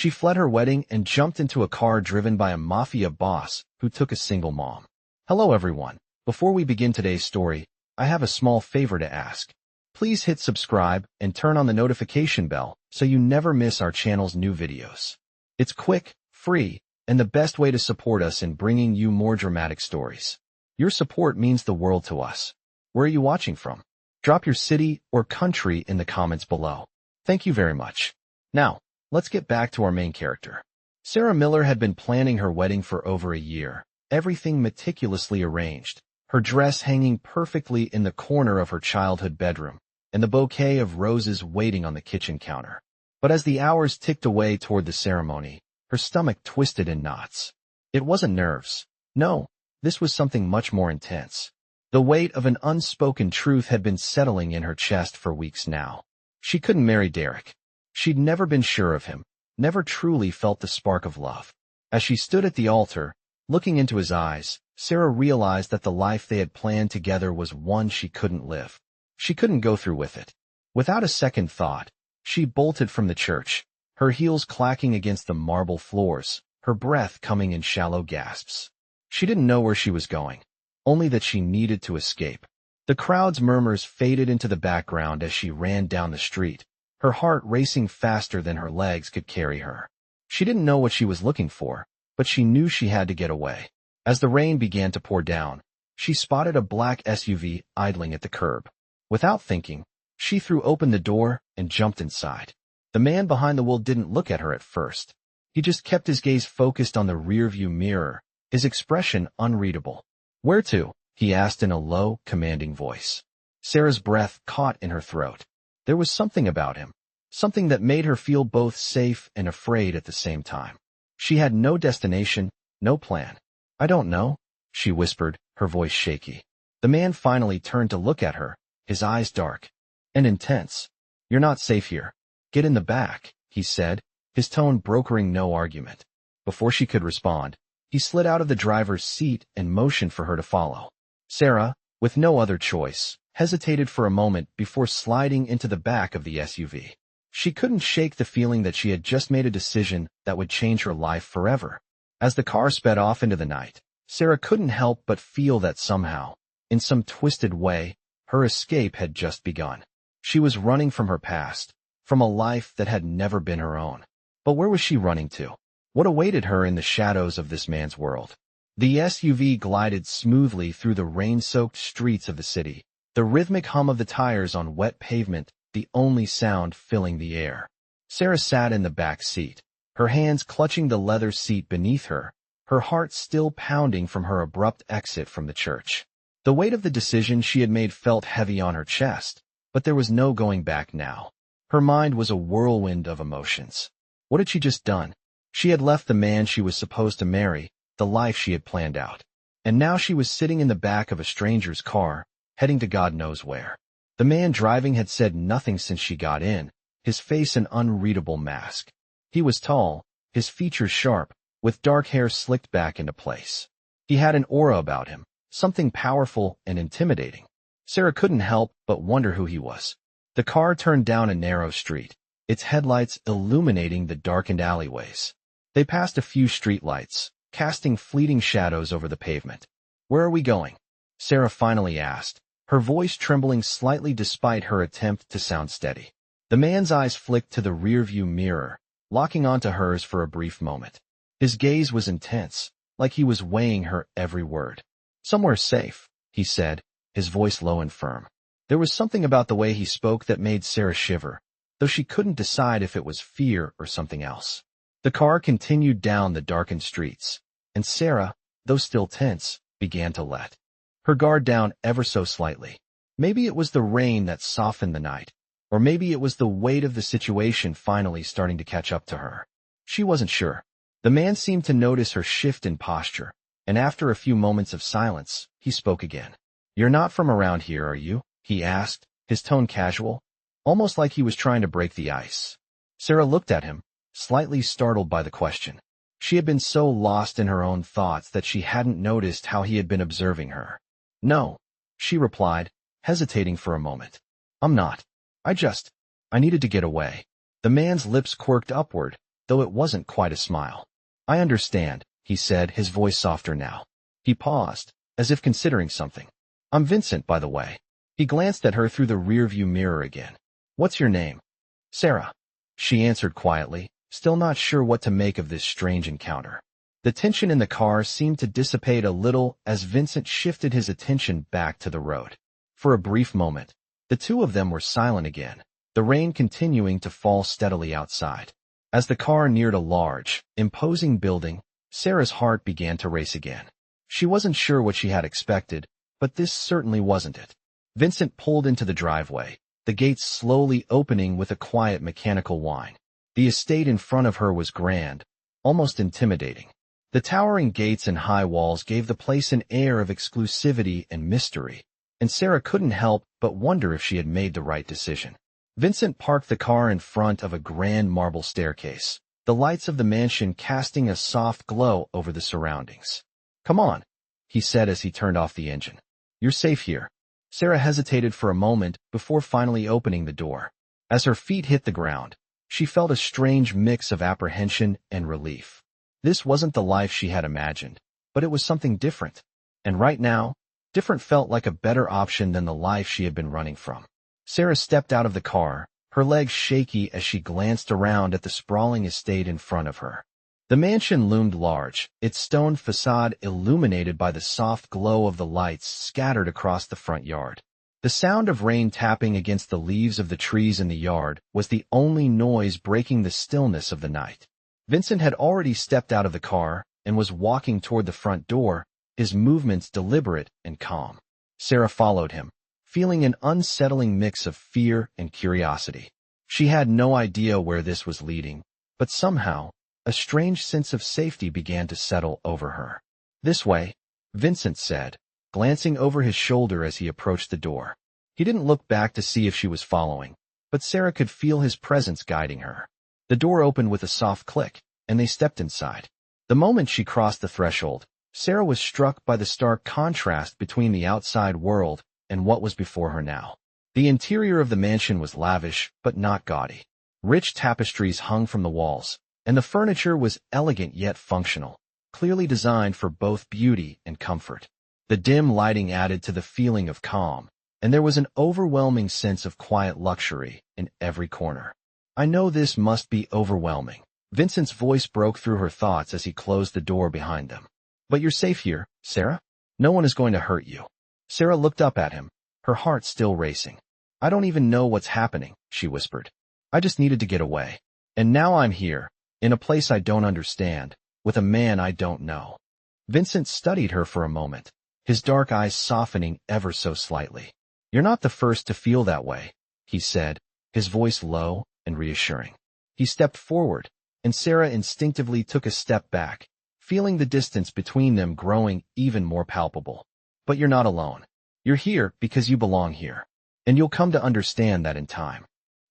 She fled her wedding and jumped into a car driven by a Mafia boss who took a single mom. Hello everyone. Before we begin today's story, I have a small favor to ask. Please hit subscribe and turn on the notification bell so you never miss our channel's new videos. It's quick, free, and the best way to support us in bringing you more dramatic stories. Your support means the world to us. Where are you watching from? Drop your city or country in the comments below. Thank you very much. Now, let's get back to our main character. Sarah Miller had been planning her wedding for over a year, everything meticulously arranged, her dress hanging perfectly in the corner of her childhood bedroom, and the bouquet of roses waiting on the kitchen counter. But as the hours ticked away toward the ceremony, her stomach twisted in knots. It wasn't nerves. No, this was something much more intense. The weight of an unspoken truth had been settling in her chest for weeks now. She couldn't marry Derek. She'd never been sure of him, never truly felt the spark of love. As she stood at the altar, looking into his eyes, Sarah realized that the life they had planned together was one she couldn't live. She couldn't go through with it. Without a second thought, she bolted from the church, her heels clacking against the marble floors, her breath coming in shallow gasps. She didn't know where she was going, only that she needed to escape. The crowd's murmurs faded into the background as she ran down the street, her heart racing faster than her legs could carry her. She didn't know what she was looking for, but she knew she had to get away. As the rain began to pour down, she spotted a black SUV idling at the curb. Without thinking, she threw open the door and jumped inside. The man behind the wheel didn't look at her at first. He just kept his gaze focused on the rearview mirror, his expression unreadable. "Where to?" he asked in a low, commanding voice. Sarah's breath caught in her throat. There was something about him, something that made her feel both safe and afraid at the same time. She had no destination, no plan. "I don't know," she whispered, her voice shaky. The man finally turned to look at her, his eyes dark and intense. "You're not safe here. Get in the back," he said, his tone brokering no argument. Before she could respond, he slid out of the driver's seat and motioned for her to follow. Sarah, with no other choice, hesitated for a moment before sliding into the back of the SUV. She couldn't shake the feeling that she had just made a decision that would change her life forever. As the car sped off into the night, Sarah couldn't help but feel that somehow, in some twisted way, her escape had just begun. She was running from her past, from a life that had never been her own. But where was she running to? What awaited her in the shadows of this man's world? The SUV glided smoothly through the rain-soaked streets of the city, the rhythmic hum of the tires on wet pavement the only sound filling the air. Sarah sat in the back seat, her hands clutching the leather seat beneath her, her heart still pounding from her abrupt exit from the church. The weight of the decision she had made felt heavy on her chest, but there was no going back now. Her mind was a whirlwind of emotions. What had she just done? She had left the man she was supposed to marry, the life she had planned out. And now she was sitting in the back of a stranger's car, heading to God knows where. The man driving had said nothing since she got in, his face an unreadable mask. He was tall, his features sharp, with dark hair slicked back into place. He had an aura about him, something powerful and intimidating. Sarah couldn't help but wonder who he was. The car turned down a narrow street, its headlights illuminating the darkened alleyways. They passed a few streetlights, casting fleeting shadows over the pavement. "Where are we going?" Sarah finally asked, her voice trembling slightly despite her attempt to sound steady. The man's eyes flicked to the rearview mirror, locking onto hers for a brief moment. His gaze was intense, like he was weighing her every word. "Somewhere safe," he said, his voice low and firm. There was something about the way he spoke that made Sarah shiver, though she couldn't decide if it was fear or something else. The car continued down the darkened streets, and Sarah, though still tense, began to let her guard down ever so slightly. Maybe it was the rain that softened the night, or maybe it was the weight of the situation finally starting to catch up to her. She wasn't sure. The man seemed to notice her shift in posture, and after a few moments of silence, he spoke again. "You're not from around here, are you?" he asked, his tone casual, almost like he was trying to break the ice. Sarah looked at him, slightly startled by the question. She had been so lost in her own thoughts that she hadn't noticed how he had been observing her. "No," she replied, hesitating for a moment. "I'm not. I needed to get away." The man's lips quirked upward, though it wasn't quite a smile. "I understand," he said, his voice softer now. He paused, as if considering something. "I'm Vincent, by the way." He glanced at her through the rearview mirror again. "What's your name?" "Sarah," she answered quietly, still not sure what to make of this strange encounter. The tension in the car seemed to dissipate a little as Vincent shifted his attention back to the road. For a brief moment, the two of them were silent again, the rain continuing to fall steadily outside. As the car neared a large, imposing building, Sarah's heart began to race again. She wasn't sure what she had expected, but this certainly wasn't it. Vincent pulled into the driveway, the gates slowly opening with a quiet mechanical whine. The estate in front of her was grand, almost intimidating. The towering gates and high walls gave the place an air of exclusivity and mystery, and Sarah couldn't help but wonder if she had made the right decision. Vincent parked the car in front of a grand marble staircase, the lights of the mansion casting a soft glow over the surroundings. "Come on," he said as he turned off the engine. "You're safe here." Sarah hesitated for a moment before finally opening the door. As her feet hit the ground, she felt a strange mix of apprehension and relief. This wasn't the life she had imagined, but it was something different. And right now, different felt like a better option than the life she had been running from. Sarah stepped out of the car, her legs shaky as she glanced around at the sprawling estate in front of her. The mansion loomed large, its stone facade illuminated by the soft glow of the lights scattered across the front yard. The sound of rain tapping against the leaves of the trees in the yard was the only noise breaking the stillness of the night. Vincent had already stepped out of the car and was walking toward the front door, his movements deliberate and calm. Sarah followed him, feeling an unsettling mix of fear and curiosity. She had no idea where this was leading, but somehow, a strange sense of safety began to settle over her. "This way," Vincent said, glancing over his shoulder as he approached the door. He didn't look back to see if she was following, but Sarah could feel his presence guiding her. The door opened with a soft click, and they stepped inside. The moment she crossed the threshold, Sarah was struck by the stark contrast between the outside world and what was before her now. The interior of the mansion was lavish, but not gaudy. Rich tapestries hung from the walls, and the furniture was elegant yet functional, clearly designed for both beauty and comfort. The dim lighting added to the feeling of calm, and there was an overwhelming sense of quiet luxury in every corner. "I know this must be overwhelming." Vincent's voice broke through her thoughts as he closed the door behind them. "But you're safe here, Sarah. No one is going to hurt you." Sarah looked up at him, her heart still racing. "I don't even know what's happening," she whispered. "I just needed to get away. And now I'm here, in a place I don't understand, with a man I don't know." Vincent studied her for a moment, his dark eyes softening ever so slightly. "You're not the first to feel that way," he said, his voice low and reassuring. He stepped forward, and Sarah instinctively took a step back, feeling the distance between them growing even more palpable. "But you're not alone. You're here because you belong here, and you'll come to understand that in time."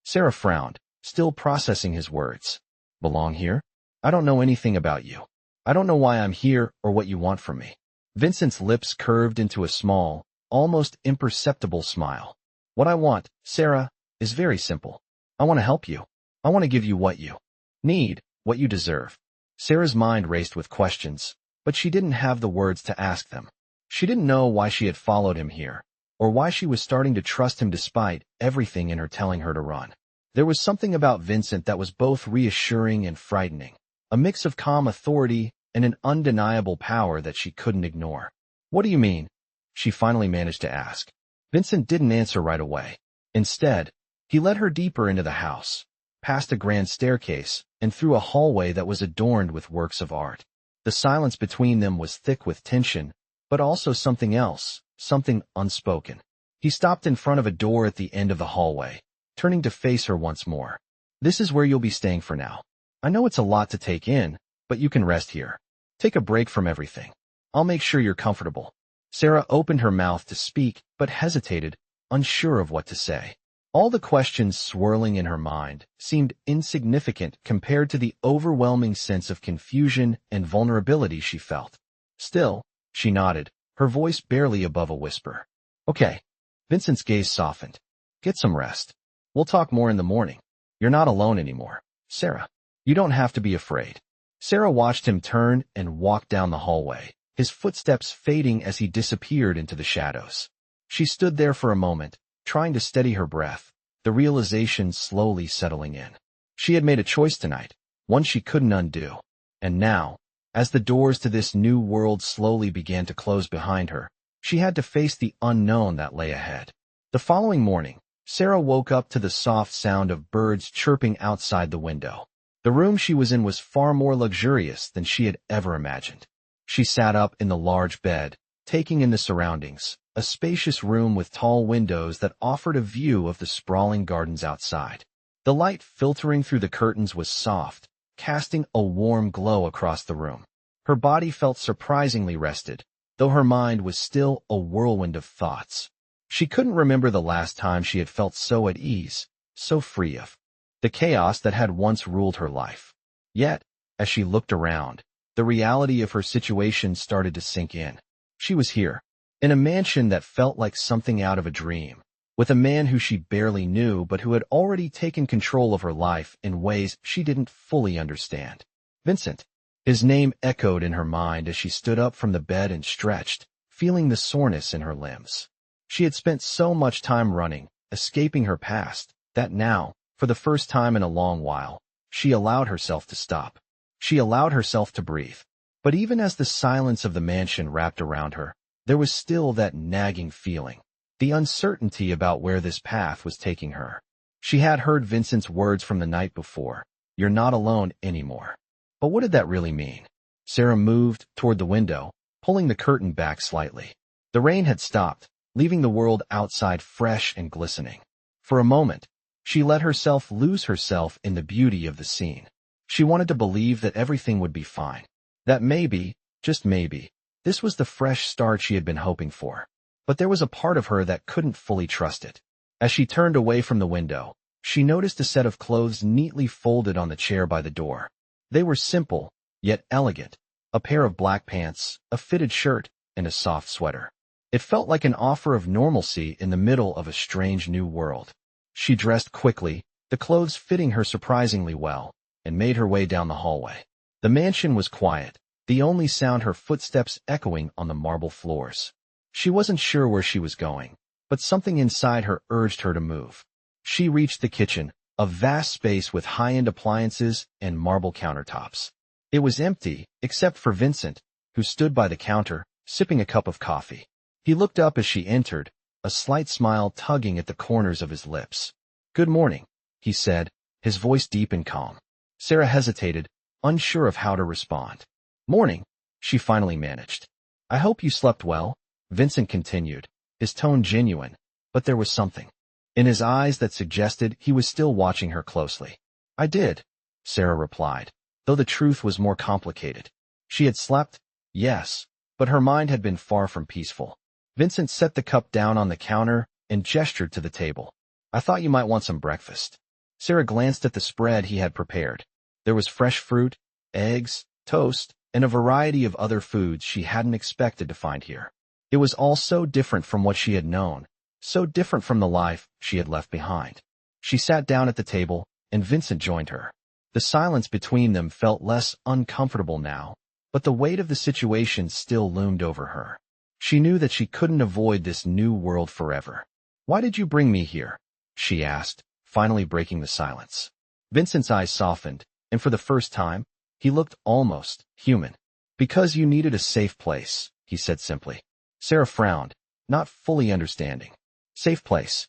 Sarah frowned, still processing his words. "Belong here? I don't know anything about you. I don't know why I'm here or what you want from me." Vincent's lips curved into a small, almost imperceptible smile. "What I want, Sarah, is very simple. I want to help you. I want to give you what you need, what you deserve." Sarah's mind raced with questions, but she didn't have the words to ask them. She didn't know why she had followed him here, or why she was starting to trust him despite everything in her telling her to run. There was something about Vincent that was both reassuring and frightening, a mix of calm authority and an undeniable power that she couldn't ignore. "What do you mean?" she finally managed to ask. Vincent didn't answer right away. Instead, he led her deeper into the house, past a grand staircase, and through a hallway that was adorned with works of art. The silence between them was thick with tension, but also something else, something unspoken. He stopped in front of a door at the end of the hallway, turning to face her once more. "This is where you'll be staying for now. I know it's a lot to take in, but you can rest here. Take a break from everything. I'll make sure you're comfortable." Sarah opened her mouth to speak, but hesitated, unsure of what to say. All the questions swirling in her mind seemed insignificant compared to the overwhelming sense of confusion and vulnerability she felt. Still, she nodded, her voice barely above a whisper. "Okay." Vincent's gaze softened. "Get some rest. We'll talk more in the morning. You're not alone anymore, Sarah." You don't have to be afraid. Sarah watched him turn and walk down the hallway, his footsteps fading as he disappeared into the shadows. She stood there for a moment, trying to steady her breath, the realization slowly settling in. She had made a choice tonight, one she couldn't undo. And now, as the doors to this new world slowly began to close behind her, she had to face the unknown that lay ahead. The following morning, Sarah woke up to the soft sound of birds chirping outside the window. The room she was in was far more luxurious than she had ever imagined. She sat up in the large bed, taking in the surroundings, a spacious room with tall windows that offered a view of the sprawling gardens outside. The light filtering through the curtains was soft, casting a warm glow across the room. Her body felt surprisingly rested, though her mind was still a whirlwind of thoughts. She couldn't remember the last time she had felt so at ease, so free of the chaos that had once ruled her life. Yet, as she looked around, the reality of her situation started to sink in. She was here, in a mansion that felt like something out of a dream, with a man who she barely knew but who had already taken control of her life in ways she didn't fully understand. Vincent. His name echoed in her mind as she stood up from the bed and stretched, feeling the soreness in her limbs. She had spent so much time running, escaping her past, that now, for the first time in a long while, she allowed herself to stop. She allowed herself to breathe. But even as the silence of the mansion wrapped around her, there was still that nagging feeling, the uncertainty about where this path was taking her. She had heard Vincent's words from the night before, "You're not alone anymore." But what did that really mean? Sarah moved toward the window, pulling the curtain back slightly. The rain had stopped, leaving the world outside fresh and glistening. For a moment, she let herself lose herself in the beauty of the scene. She wanted to believe that everything would be fine. That maybe, just maybe, this was the fresh start she had been hoping for. But there was a part of her that couldn't fully trust it. As she turned away from the window, she noticed a set of clothes neatly folded on the chair by the door. They were simple, yet elegant, a pair of black pants, a fitted shirt, and a soft sweater. It felt like an offer of normalcy in the middle of a strange new world. She dressed quickly, the clothes fitting her surprisingly well, and made her way down the hallway. The mansion was quiet, the only sound her footsteps echoing on the marble floors. She wasn't sure where she was going, but something inside her urged her to move. She reached the kitchen, a vast space with high-end appliances and marble countertops. It was empty, except for Vincent, who stood by the counter, sipping a cup of coffee. He looked up as she entered, a slight smile tugging at the corners of his lips. "Good morning," he said, his voice deep and calm. Sarah hesitated, unsure of how to respond. "Morning," she finally managed. "I hope you slept well," Vincent continued, his tone genuine, but there was something in his eyes that suggested he was still watching her closely. "I did," Sarah replied, though the truth was more complicated. She had slept, yes, but her mind had been far from peaceful. Vincent set the cup down on the counter and gestured to the table. "I thought you might want some breakfast." Sarah glanced at the spread he had prepared. There was fresh fruit, eggs, toast, and a variety of other foods she hadn't expected to find here. It was all so different from what she had known, so different from the life she had left behind. She sat down at the table, and Vincent joined her. The silence between them felt less uncomfortable now, but the weight of the situation still loomed over her. She knew that she couldn't avoid this new world forever. "Why did you bring me here?" she asked, finally breaking the silence. Vincent's eyes softened, and for the first time, he looked almost human. "Because you needed a safe place," he said simply. Sarah frowned, not fully understanding. "Safe place?"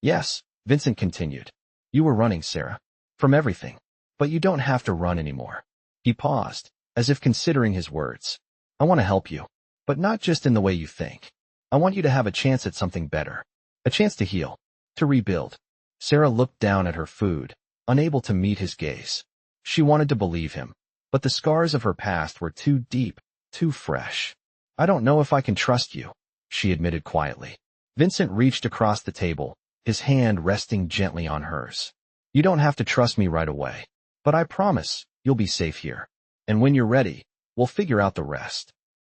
"Yes," Vincent continued. "You were running, Sarah. From everything. But you don't have to run anymore." He paused, as if considering his words. "I want to help you. But not just in the way you think. I want you to have a chance at something better. A chance to heal. To rebuild." Sarah looked down at her food, unable to meet his gaze. She wanted to believe him, but the scars of her past were too deep, too fresh. "I don't know if I can trust you," she admitted quietly. Vincent reached across the table, his hand resting gently on hers. "You don't have to trust me right away. But I promise you'll be safe here. And when you're ready, we'll figure out the rest."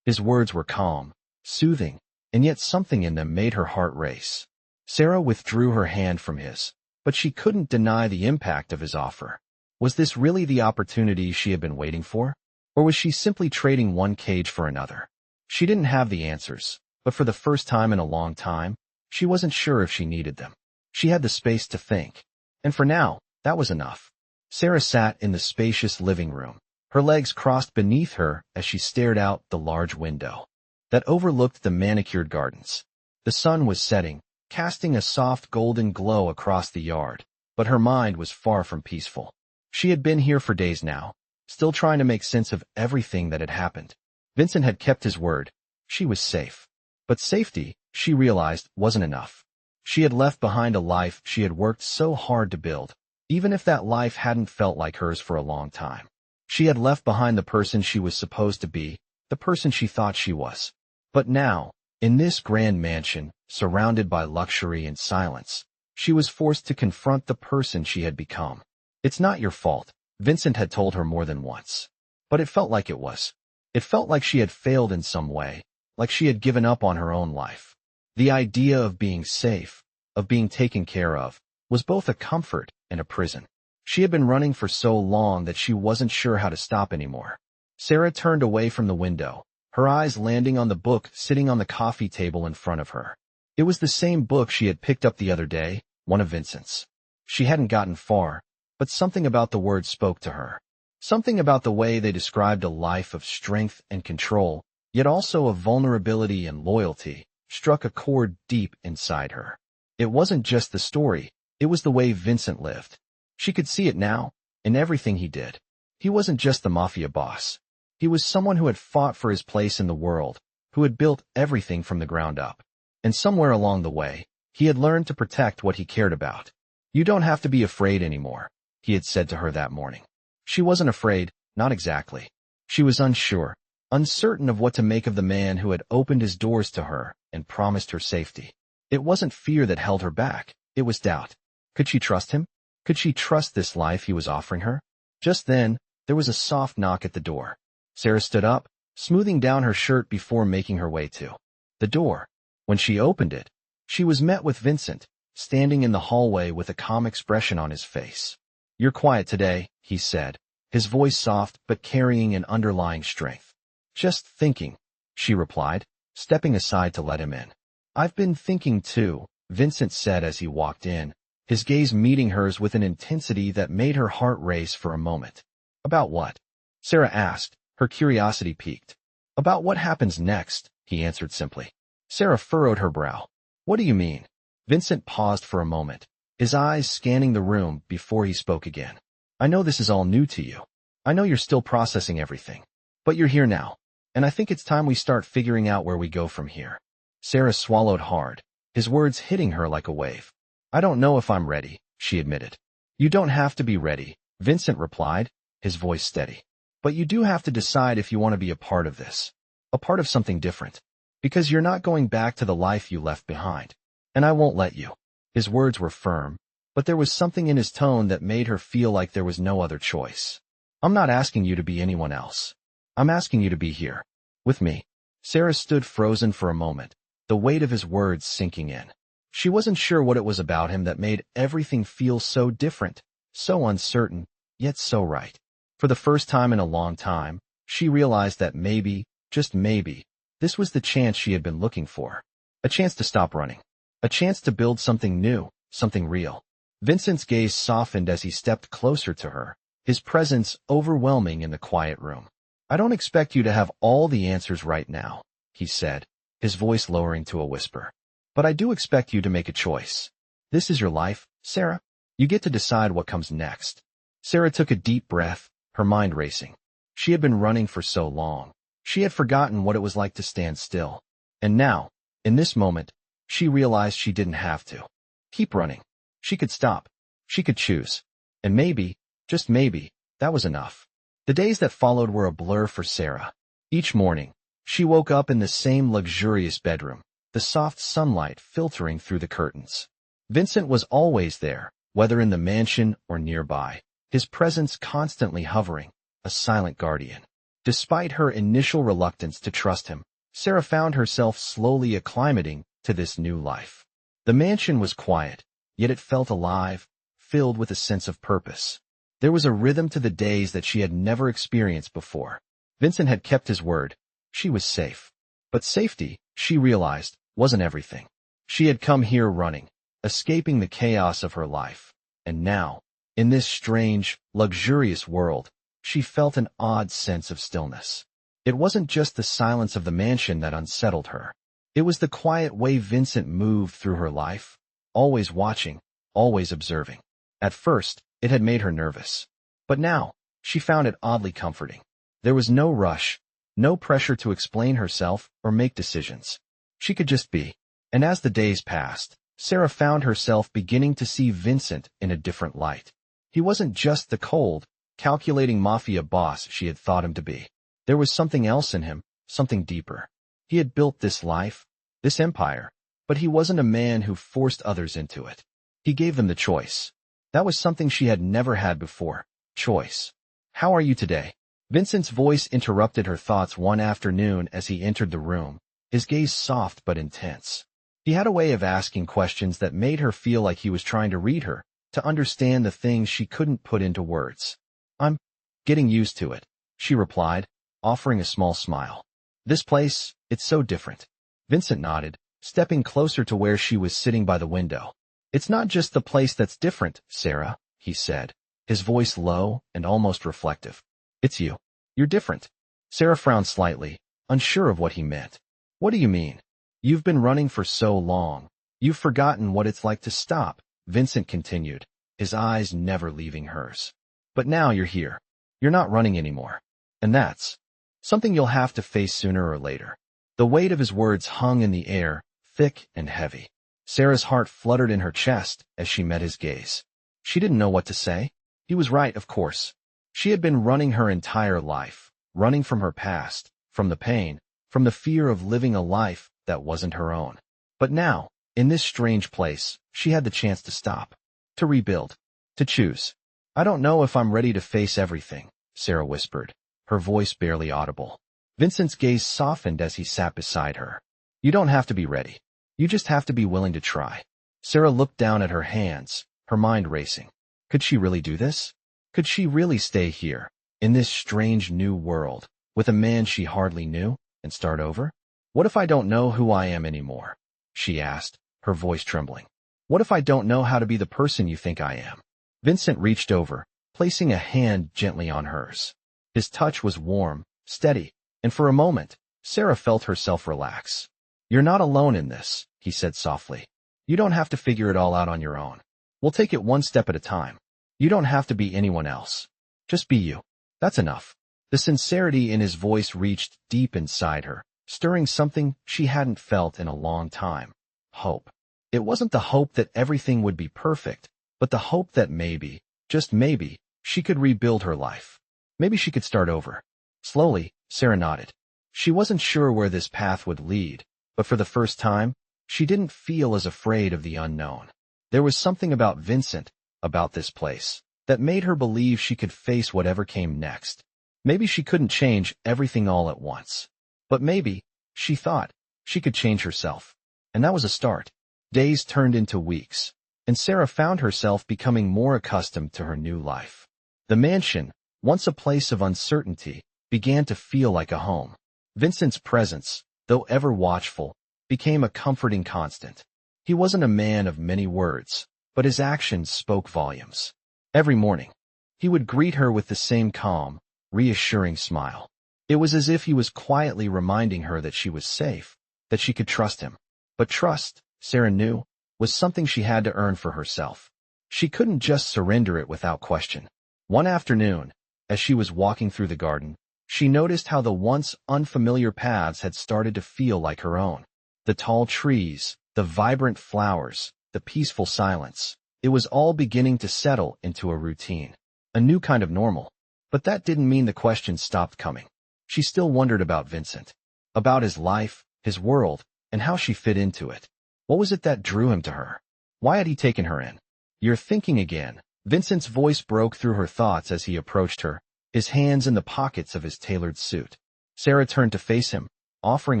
His words were calm, soothing, and yet something in them made her heart race. Sarah withdrew her hand from his, but she couldn't deny the impact of his offer. Was this really the opportunity she had been waiting for? Or was she simply trading one cage for another? She didn't have the answers, but for the first time in a long time, she wasn't sure if she needed them. She had the space to think. And for now, that was enough. Sarah sat in the spacious living room, her legs crossed beneath her as she stared out the large window that overlooked the manicured gardens. The sun was setting, casting a soft golden glow across the yard, but her mind was far from peaceful. She had been here for days now, still trying to make sense of everything that had happened. Vincent had kept his word. She was safe. But safety, she realized, wasn't enough. She had left behind a life she had worked so hard to build, even if that life hadn't felt like hers for a long time. She had left behind the person she was supposed to be, the person she thought she was. But now, in this grand mansion, surrounded by luxury and silence, she was forced to confront the person she had become. It's not your fault, Vincent had told her more than once. But it felt like it was. It felt like she had failed in some way, like she had given up on her own life. The idea of being safe, of being taken care of, was both a comfort and a prison. She had been running for so long that she wasn't sure how to stop anymore. Sarah turned away from the window, her eyes landing on the book sitting on the coffee table in front of her. It was the same book she had picked up the other day, one of Vincent's. She hadn't gotten far, but something about the words spoke to her. Something about the way they described a life of strength and control, yet also of vulnerability and loyalty, struck a chord deep inside her. It wasn't just the story, it was the way Vincent lived. She could see it now, in everything he did. He wasn't just the Mafia boss. He was someone who had fought for his place in the world, who had built everything from the ground up. And somewhere along the way, he had learned to protect what he cared about. You don't have to be afraid anymore, he had said to her that morning. She wasn't afraid, not exactly. She was unsure, uncertain of what to make of the man who had opened his doors to her and promised her safety. It wasn't fear that held her back, it was doubt. Could she trust him? Could she trust this life he was offering her? Just then, there was a soft knock at the door. Sarah stood up, smoothing down her shirt before making her way to the door. When she opened it, she was met with Vincent, standing in the hallway with a calm expression on his face. "You're quiet today," he said, his voice soft but carrying an underlying strength. "Just thinking," she replied, stepping aside to let him in. "I've been thinking too," Vincent said as he walked in, his gaze meeting hers with an intensity that made her heart race for a moment. "About what?" Sarah asked, her curiosity piqued. "About what happens next," he answered simply. Sarah furrowed her brow. "What do you mean?" Vincent paused for a moment, his eyes scanning the room before he spoke again. "I know this is all new to you. I know you're still processing everything. But you're here now, and I think it's time we start figuring out where we go from here." Sarah swallowed hard, his words hitting her like a wave. "I don't know if I'm ready," she admitted. "You don't have to be ready," Vincent replied, his voice steady. "But you do have to decide if you want to be a part of this. A part of something different. Because you're not going back to the life you left behind. And I won't let you." His words were firm, but there was something in his tone that made her feel like there was no other choice. "I'm not asking you to be anyone else. I'm asking you to be here. With me." Sarah stood frozen for a moment, the weight of his words sinking in. She wasn't sure what it was about him that made everything feel so different, so uncertain, yet so right. For the first time in a long time, she realized that maybe, just maybe, this was the chance she had been looking for. A chance to stop running. A chance to build something new, something real. Vincent's gaze softened as he stepped closer to her, his presence overwhelming in the quiet room. "I don't expect you to have all the answers right now," he said, his voice lowering to a whisper. "But I do expect you to make a choice. This is your life, Sarah. You get to decide what comes next." Sarah took a deep breath, her mind racing. She had been running for so long. She had forgotten what it was like to stand still. And now, in this moment, she realized she didn't have to keep running. She could stop. She could choose. And maybe, just maybe, that was enough. The days that followed were a blur for Sarah. Each morning, she woke up in the same luxurious bedroom, the soft sunlight filtering through the curtains. Vincent was always there, whether in the mansion or nearby, his presence constantly hovering, a silent guardian. Despite her initial reluctance to trust him, Sarah found herself slowly acclimating to this new life. The mansion was quiet, yet it felt alive, filled with a sense of purpose. There was a rhythm to the days that she had never experienced before. Vincent had kept his word. She was safe. But safety, she realized, wasn't everything. She had come here running, escaping the chaos of her life. And now, in this strange, luxurious world, she felt an odd sense of stillness. It wasn't just the silence of the mansion that unsettled her. It was the quiet way Vincent moved through her life, always watching, always observing. At first, it had made her nervous. But now, she found it oddly comforting. There was no rush, no pressure to explain herself or make decisions. She could just be. And as the days passed, Sarah found herself beginning to see Vincent in a different light. He wasn't just the cold, calculating Mafia boss she had thought him to be. There was something else in him, something deeper. He had built this life, this empire, but he wasn't a man who forced others into it. He gave them the choice. That was something she had never had before. Choice. How are you today? Vincent's voice interrupted her thoughts one afternoon as he entered the room, his gaze soft but intense. He had a way of asking questions that made her feel like he was trying to read her, to understand the things she couldn't put into words. I'm getting used to it, she replied, offering a small smile. This place, it's so different. Vincent nodded, stepping closer to where she was sitting by the window. It's not just the place that's different, Sarah, he said, his voice low and almost reflective. It's you. You're different. Sarah frowned slightly, unsure of what he meant. What do you mean? You've been running for so long. You've forgotten what it's like to stop, Vincent continued, his eyes never leaving hers. But now you're here. You're not running anymore. And that's something you'll have to face sooner or later. The weight of his words hung in the air, thick and heavy. Sarah's heart fluttered in her chest as she met his gaze. She didn't know what to say. He was right, of course. She had been running her entire life, running from her past, from the pain, from the fear of living a life that wasn't her own. But now, in this strange place, she had the chance to stop, to rebuild, to choose. I don't know if I'm ready to face everything, Sarah whispered, her voice barely audible. Vincent's gaze softened as he sat beside her. You don't have to be ready. You just have to be willing to try. Sarah looked down at her hands, her mind racing. Could she really do this? Could she really stay here, in this strange new world, with a man she hardly knew, and start over? What if I don't know who I am anymore? She asked, her voice trembling. What if I don't know how to be the person you think I am? Vincent reached over, placing a hand gently on hers. His touch was warm, steady, and for a moment, Sarah felt herself relax. You're not alone in this, he said softly. You don't have to figure it all out on your own. We'll take it one step at a time. You don't have to be anyone else. Just be you. That's enough. The sincerity in his voice reached deep inside her, stirring something she hadn't felt in a long time. Hope. It wasn't the hope that everything would be perfect, but the hope that maybe, just maybe, she could rebuild her life. Maybe she could start over. Slowly, Sarah nodded. She wasn't sure where this path would lead, but for the first time, she didn't feel as afraid of the unknown. There was something about Vincent, about this place, that made her believe she could face whatever came next. Maybe she couldn't change everything all at once. But maybe, she thought, she could change herself. And that was a start. Days turned into weeks, and Sarah found herself becoming more accustomed to her new life. The mansion, once a place of uncertainty, began to feel like a home. Vincent's presence, though ever watchful, became a comforting constant. He wasn't a man of many words, but his actions spoke volumes. Every morning, he would greet her with the same calm, reassuring smile. It was as if he was quietly reminding her that she was safe, that she could trust him. But trust, Sarah knew, was something she had to earn for herself. She couldn't just surrender it without question. One afternoon, as she was walking through the garden, she noticed how the once unfamiliar paths had started to feel like her own. The tall trees, the vibrant flowers, the peaceful silence. It was all beginning to settle into a routine, a new kind of normal. But that didn't mean the questions stopped coming. She still wondered about Vincent, about his life, his world, and how she fit into it. What was it that drew him to her? Why had he taken her in? You're thinking again. Vincent's voice broke through her thoughts as he approached her, his hands in the pockets of his tailored suit. Sarah turned to face him, offering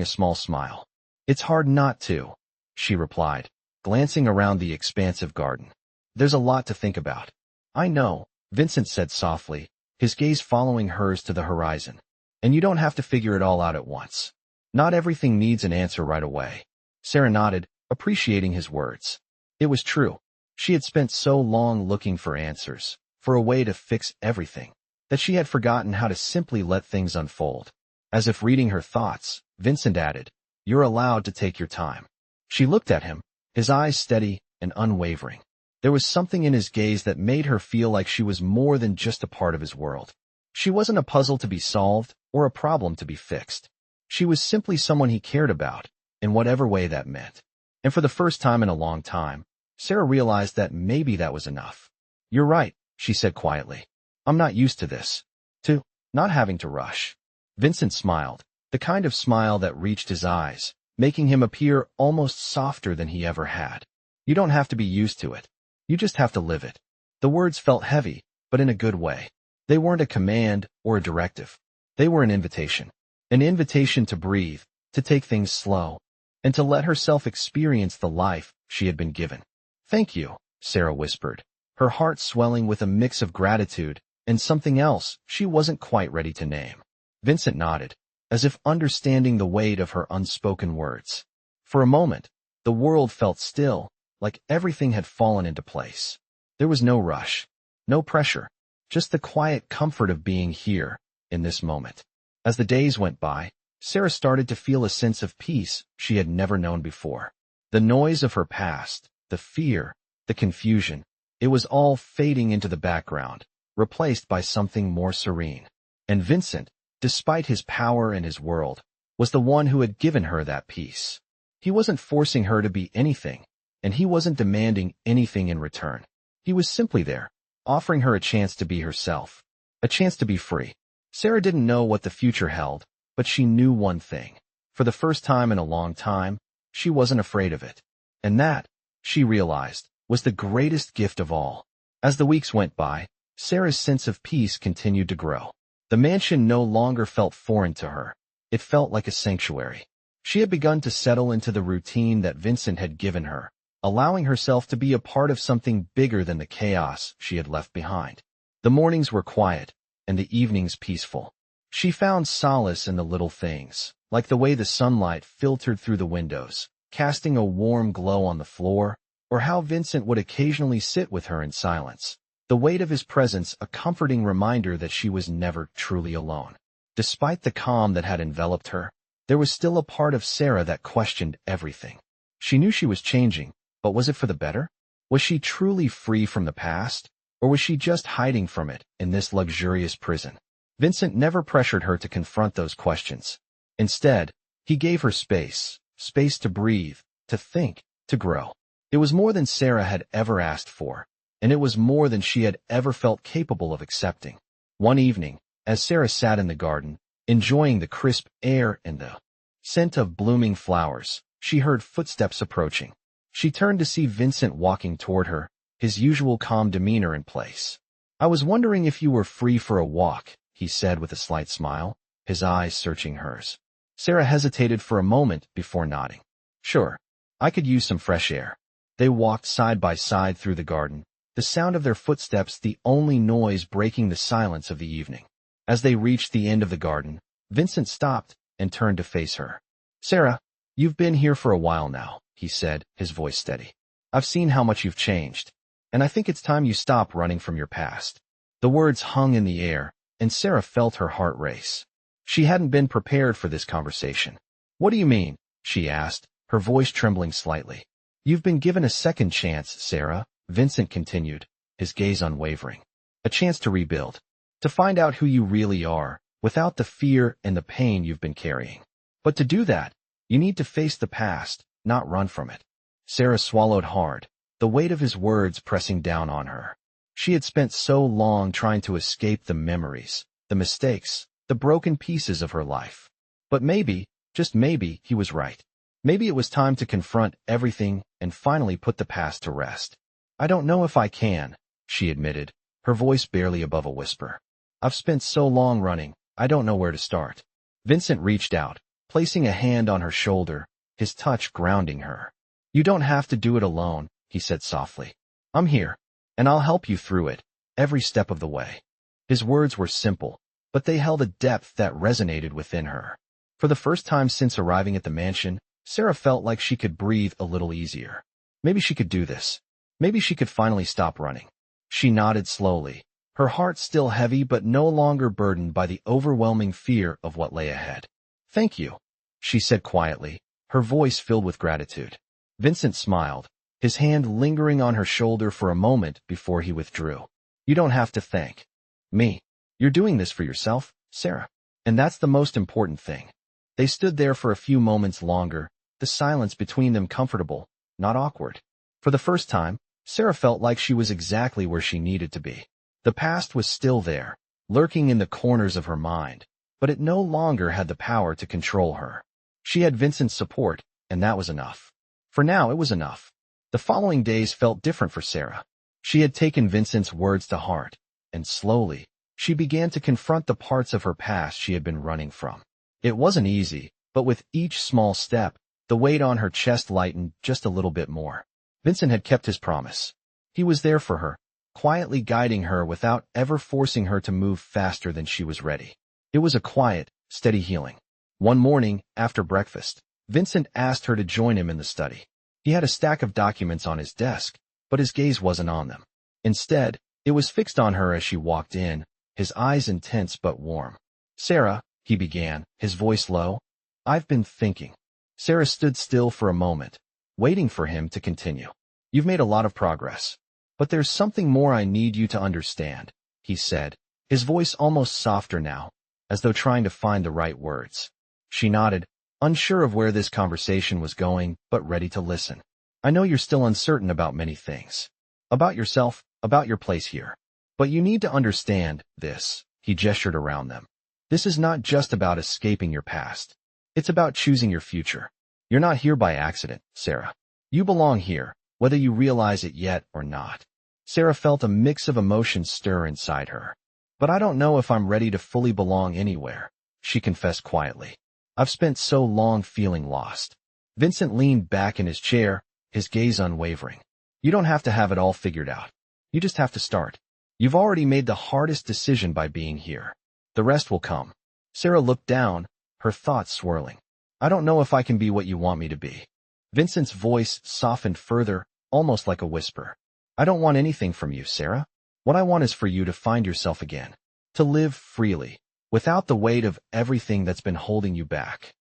a small smile. It's hard not to, she replied, glancing around the expansive garden. There's a lot to think about. I know, Vincent said softly, his gaze following hers to the horizon. And you don't have to figure it all out at once. Not everything needs an answer right away. Sarah nodded, appreciating his words. It was true. She had spent so long looking for answers, for a way to fix everything, that she had forgotten how to simply let things unfold. As if reading her thoughts, Vincent added, "You're allowed to take your time." She looked at him, his eyes steady and unwavering. There was something in his gaze that made her feel like she was more than just a part of his world. She wasn't a puzzle to be solved or a problem to be fixed. She was simply someone he cared about, in whatever way that meant. And for the first time in a long time, Sarah realized that maybe that was enough. "You're right," she said quietly. "I'm not used to this. To not having to rush." Vincent smiled, the kind of smile that reached his eyes, making him appear almost softer than he ever had. "You don't have to be used to it. You just have to live it." The words felt heavy, but in a good way. They weren't a command or a directive. They were an invitation. An invitation to breathe, to take things slow, and to let herself experience the life she had been given. "Thank you," Sarah whispered, her heart swelling with a mix of gratitude and something else she wasn't quite ready to name. Vincent nodded, as if understanding the weight of her unspoken words. For a moment, the world felt still, like everything had fallen into place. There was no rush, no pressure, just the quiet comfort of being here, in this moment. As the days went by, Sarah started to feel a sense of peace she had never known before. The noise of her past, the fear, the confusion, it was all fading into the background, replaced by something more serene. And Vincent, despite his power and his world, was the one who had given her that peace. He wasn't forcing her to be anything, and he wasn't demanding anything in return. He was simply there, offering her a chance to be herself, a chance to be free. Sarah didn't know what the future held, but she knew one thing. For the first time in a long time, she wasn't afraid of it. And that, she realized, was the greatest gift of all. As the weeks went by, Sarah's sense of peace continued to grow. The mansion no longer felt foreign to her. It felt like a sanctuary. She had begun to settle into the routine that Vincent had given her, allowing herself to be a part of something bigger than the chaos she had left behind. The mornings were quiet, and the evenings peaceful. She found solace in the little things, like the way the sunlight filtered through the windows, casting a warm glow on the floor, or how Vincent would occasionally sit with her in silence. The weight of his presence a comforting reminder that she was never truly alone. Despite the calm that had enveloped her, there was still a part of Sarah that questioned everything. She knew she was changing, but was it for the better? Was she truly free from the past, or was she just hiding from it in this luxurious prison? Vincent never pressured her to confront those questions. Instead, he gave her space to breathe, to think, to grow. It was more than Sarah had ever asked for, and it was more than she had ever felt capable of accepting. One evening, as Sarah sat in the garden, enjoying the crisp air and the scent of blooming flowers, she heard footsteps approaching. She turned to see Vincent walking toward her, his usual calm demeanor in place. "I was wondering if you were free for a walk," he said with a slight smile, his eyes searching hers. Sarah hesitated for a moment before nodding. "Sure. I could use some fresh air." They walked side by side through the garden, the sound of their footsteps the only noise breaking the silence of the evening. As they reached the end of the garden, Vincent stopped and turned to face her. "Sarah, you've been here for a while now," he said, his voice steady. "I've seen how much you've changed, and I think it's time you stop running from your past." The words hung in the air, and Sarah felt her heart race. She hadn't been prepared for this conversation. "What do you mean?" she asked, her voice trembling slightly. "You've been given a second chance, Sarah," Vincent continued, his gaze unwavering. "A chance to rebuild, to find out who you really are, without the fear and the pain you've been carrying. But to do that, you need to face the past, not run from it." Sarah swallowed hard, the weight of his words pressing down on her. She had spent so long trying to escape the memories, the mistakes, the broken pieces of her life. But maybe, just maybe, he was right. Maybe it was time to confront everything and finally put the past to rest. "I don't know if I can," she admitted, her voice barely above a whisper. "I've spent so long running, I don't know where to start." Vincent reached out, placing a hand on her shoulder, his touch grounding her. "You don't have to do it alone," he said softly. "I'm here, and I'll help you through it." every step of the way. His words were simple, but they held a depth that resonated within her. For the first time since arriving at the mansion, Sarah felt like she could breathe a little easier. Maybe she could do this. Maybe she could finally stop running. She nodded slowly, her heart still heavy but no longer burdened by the overwhelming fear of what lay ahead. "Thank you," she said quietly, her voice filled with gratitude. Vincent smiled, his hand lingering on her shoulder for a moment before he withdrew. "You don't have to thank me. You're doing this for yourself, Sarah. And that's the most important thing." They stood there for a few moments longer, the silence between them comfortable, not awkward. For the first time, Sarah felt like she was exactly where she needed to be. The past was still there, lurking in the corners of her mind, but it no longer had the power to control her. She had Vincent's support, and that was enough. For now, it was enough. The following days felt different for Sarah. She had taken Vincent's words to heart, and slowly, she began to confront the parts of her past she had been running from. It wasn't easy, but with each small step, the weight on her chest lightened just a little bit more. Vincent had kept his promise. He was there for her, quietly guiding her without ever forcing her to move faster than she was ready. It was a quiet, steady healing. One morning, after breakfast, Vincent asked her to join him in the study. He had a stack of documents on his desk, but his gaze wasn't on them. Instead, it was fixed on her as she walked in, his eyes intense but warm. "Sarah," he began, his voice low, "I've been thinking." Sarah stood still for a moment, waiting for him to continue. "You've made a lot of progress. But there's something more I need you to understand," he said, his voice almost softer now, as though trying to find the right words. She nodded, unsure of where this conversation was going, but ready to listen. "I know you're still uncertain about many things. About yourself, about your place here. But you need to understand this," he gestured around them. "This is not just about escaping your past. It's about choosing your future. You're not here by accident, Sarah. You belong here, whether you realize it yet or not." Sarah felt a mix of emotions stir inside her. "But I don't know if I'm ready to fully belong anywhere," she confessed quietly. "I've spent so long feeling lost." Vincent leaned back in his chair, his gaze unwavering. "You don't have to have it all figured out. You just have to start. You've already made the hardest decision by being here. The rest will come." Sarah looked down, her thoughts swirling. "I don't know if I can be what you want me to be." Vincent's voice softened further, almost like a whisper. "I don't want anything from you, Sarah. What I want is for you to find yourself again. To live freely, without the weight of everything that's been holding you back."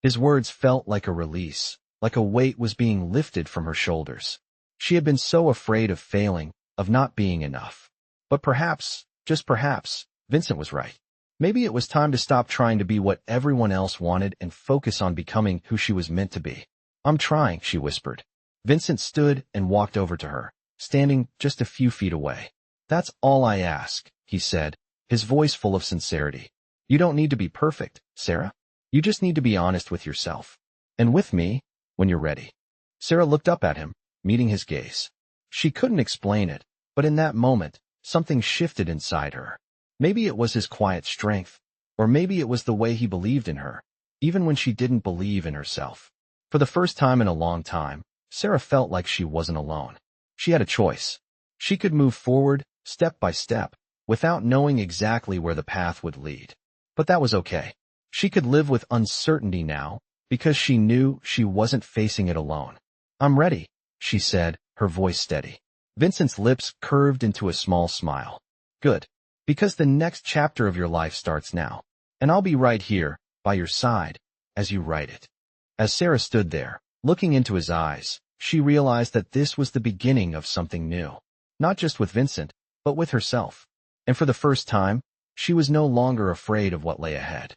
His words felt like a release, like a weight was being lifted from her shoulders. She had been so afraid of failing, of not being enough. But perhaps, just perhaps, Vincent was right. Maybe it was time to stop trying to be what everyone else wanted and focus on becoming who she was meant to be. "I'm trying," she whispered. Vincent stood and walked over to her, standing just a few feet away. "That's all I ask," he said, his voice full of sincerity. "You don't need to be perfect, Sarah. You just need to be honest with yourself. And with me, when you're ready." Sarah looked up at him, meeting his gaze. She couldn't explain it, but in that moment, something shifted inside her. Maybe it was his quiet strength, or maybe it was the way he believed in her, even when she didn't believe in herself. For the first time in a long time, Sarah felt like she wasn't alone. She had a choice. She could move forward, step by step, without knowing exactly where the path would lead. But that was okay. She could live with uncertainty now, because she knew she wasn't facing it alone. "I'm ready," she said, her voice steady. Vincent's lips curved into a small smile. "Good. Because the next chapter of your life starts now. And I'll be right here, by your side, as you write it." As Sarah stood there, looking into his eyes, she realized that this was the beginning of something new. Not just with Vincent, but with herself. And for the first time, she was no longer afraid of what lay ahead.